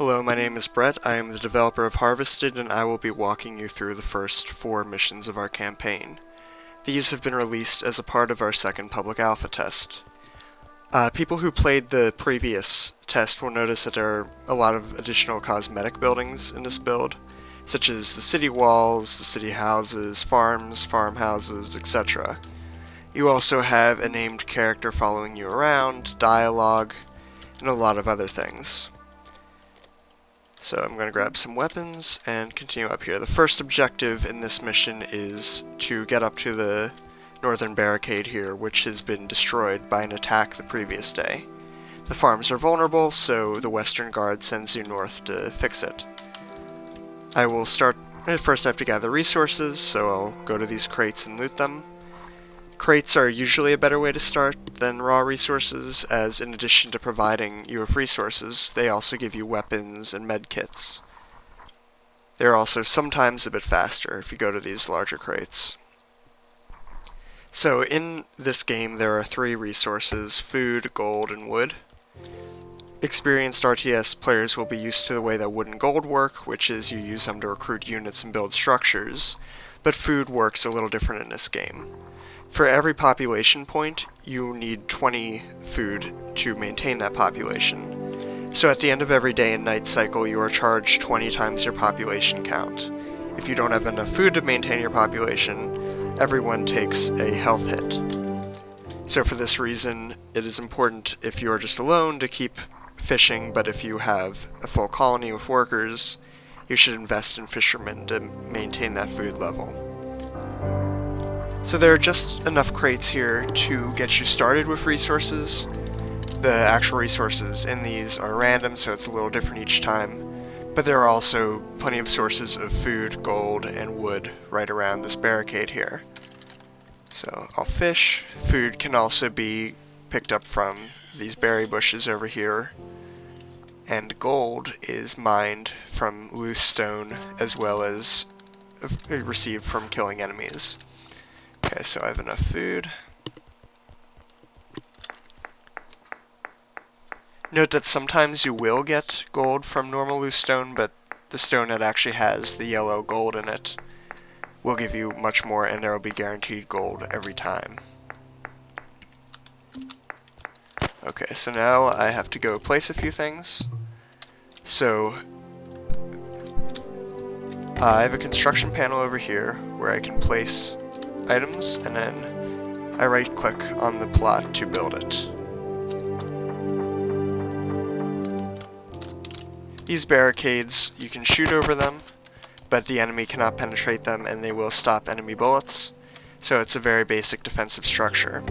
Hello, my name is Bret. I am the developer of Harvested, and I will be walking you through the first 4 missions of our campaign. These have been released as a part of our second public alpha test. People who played the previous test will notice that there are a lot of additional cosmetic buildings in this build, such as the city walls, the city houses, farms, farmhouses, etc. You also have a named character following you around, dialogue, and a lot of other things. So I'm going to grab some weapons and continue up here. The first objective in this mission is to get up to the northern barricade here, which has been destroyed by an attack the previous day. The farms are vulnerable, so the Western Guard sends you north to fix it. I will start. First I have to gather resources, so I'll go to these crates and loot them. Crates are usually a better way to start than raw resources, as in addition to providing you with resources, they also give you weapons and med kits. They're also sometimes a bit faster if you go to these larger crates. So in this game there are 3 resources: food, gold, and wood. Experienced RTS players will be used to the way that wood and gold work, which is you use them to recruit units and build structures, but food works a little different in this game. For every population point, you need 20 food to maintain that population. So at the end of every day and night cycle, you are charged 20 times your population count. If you don't have enough food to maintain your population, everyone takes a health hit. So for this reason, it is important if you are just alone to keep fishing, but if you have a full colony of workers, you should invest in fishermen to maintain that food level. So there are just enough crates here to get you started with resources. The actual resources in these are random, so it's a little different each time, but there are also plenty of sources of food, gold, and wood right around this barricade here. So I'll fish. Food can also be picked up from these berry bushes over here, and gold is mined from loose stone as well as received from killing enemies. Okay, so I have enough food. Note that sometimes you will get gold from normal loose stone, but the stone that actually has the yellow gold in it will give you much more, and there will be guaranteed gold every time. Okay, so now I have to go place a few things. So I have a construction panel over here where I can place items, and then I right-click on the plot to build it. These barricades, you can shoot over them, but the enemy cannot penetrate them and they will stop enemy bullets, so it's a very basic defensive structure.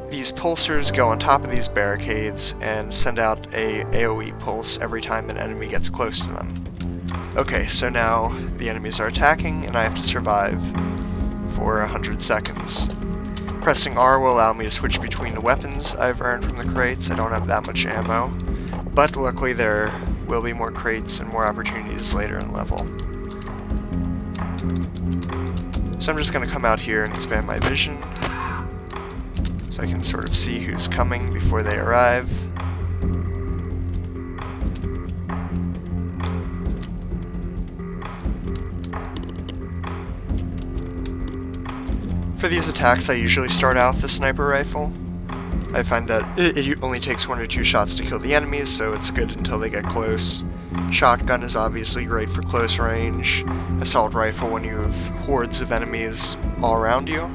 These pulsers go on top of these barricades and send out a AoE pulse every time an enemy gets close to them. Okay, so now the enemies are attacking and I have to survive for 100 seconds. Pressing R will allow me to switch between the weapons I've earned from the crates. I don't have that much ammo, but luckily there will be more crates and more opportunities later in the level. So I'm just going to come out here and expand my vision so I can sort of see who's coming before they arrive. For these attacks, I usually start out with the sniper rifle. I find that it only takes 1 or 2 shots to kill the enemies, so it's good until they get close. Shotgun is obviously great for close range. Assault rifle when you have hordes of enemies all around you.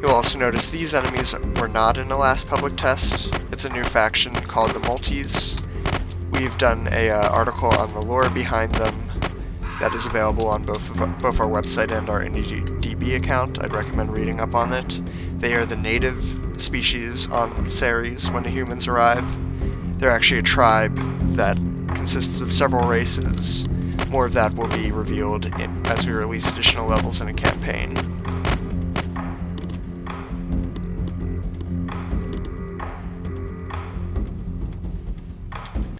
You'll also notice these enemies were not in the last public test. It's a new faction called the Multis. We've done a article on the lore behind them that is available on both our website and our IndieDB account. I'd recommend reading up on it. They are the native species on Ceres when the humans arrive. They're actually a tribe that consists of several races. More of that will be revealed as we release additional levels in a campaign.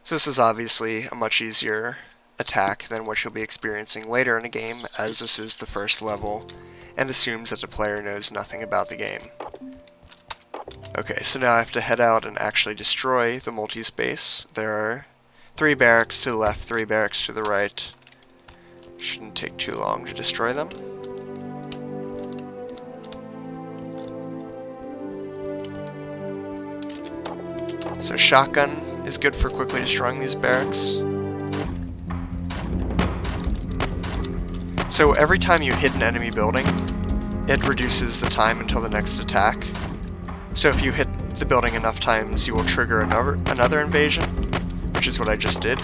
So this is obviously a much easier attack than what you'll be experiencing later in the game, as this is the first level and assumes that the player knows nothing about the game. Okay, so now I have to head out and actually destroy the multi-space. There are 3 barracks to the left, 3 barracks to the right. Shouldn't take too long to destroy them. So shotgun is good for quickly destroying these barracks. So every time you hit an enemy building, it reduces the time until the next attack. So if you hit the building enough times, you will trigger another invasion, which is what I just did.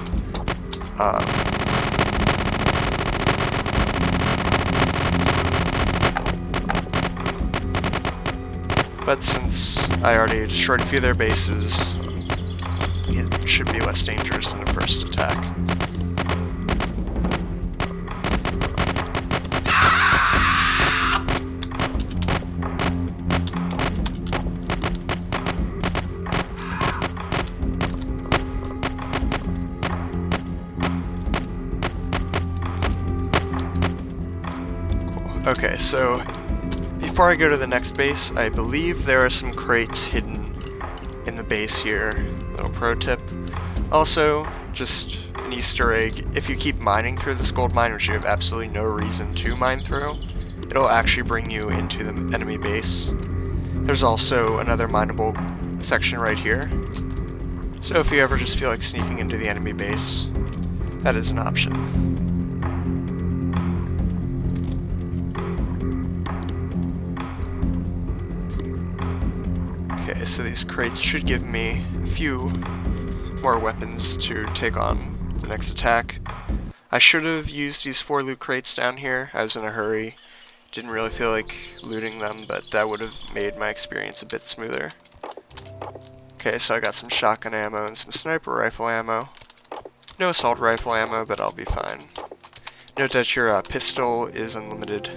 But since I already destroyed a few of their bases, it should be less dangerous than a first attack. Okay, so before I go to the next base, I believe there are some crates hidden in the base here. Little pro tip. Also, just an Easter egg, if you keep mining through this gold mine, which you have absolutely no reason to mine through, it'll actually bring you into the enemy base. There's also another mineable section right here. So if you ever just feel like sneaking into the enemy base, that is an option. Okay, so these crates should give me a few more weapons to take on the next attack. I should have used these 4 loot crates down here. I was in a hurry. Didn't really feel like looting them, but that would have made my experience a bit smoother. Okay, so I got some shotgun ammo and some sniper rifle ammo. No assault rifle ammo, but I'll be fine. Note that your pistol is unlimited,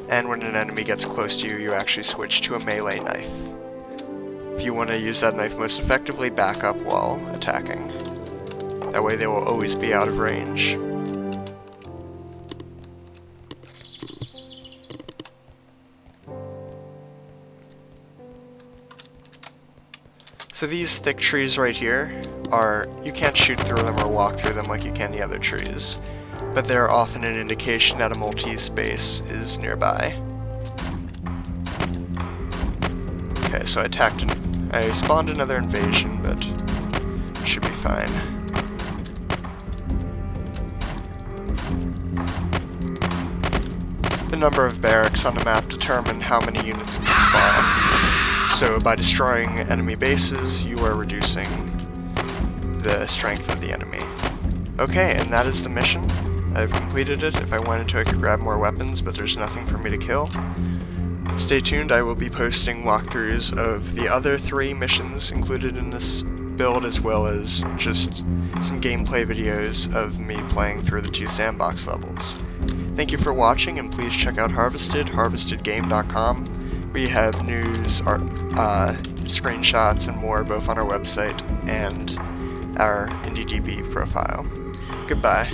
and when an enemy gets close to you, you actually switch to a melee knife. If you want to use that knife most effectively, back up while attacking. That way they will always be out of range. So these thick trees right here you can't shoot through them or walk through them like you can the other trees, but they're often an indication that a multi-space is nearby. Okay, so I spawned another invasion, but it should be fine. The number of barracks on the map determine how many units can spawn. So by destroying enemy bases, you are reducing the strength of the enemy. Okay, and that is the mission. I've completed it. If I wanted to, I could grab more weapons, but there's nothing for me to kill. Stay tuned, I will be posting walkthroughs of the other 3 missions included in this build, as well as just some gameplay videos of me playing through the 2 sandbox levels. Thank you for watching, and please check out Harvested, harvestedgame.com. We have news, art, screenshots, and more both on our website and our IndieDB profile. Goodbye.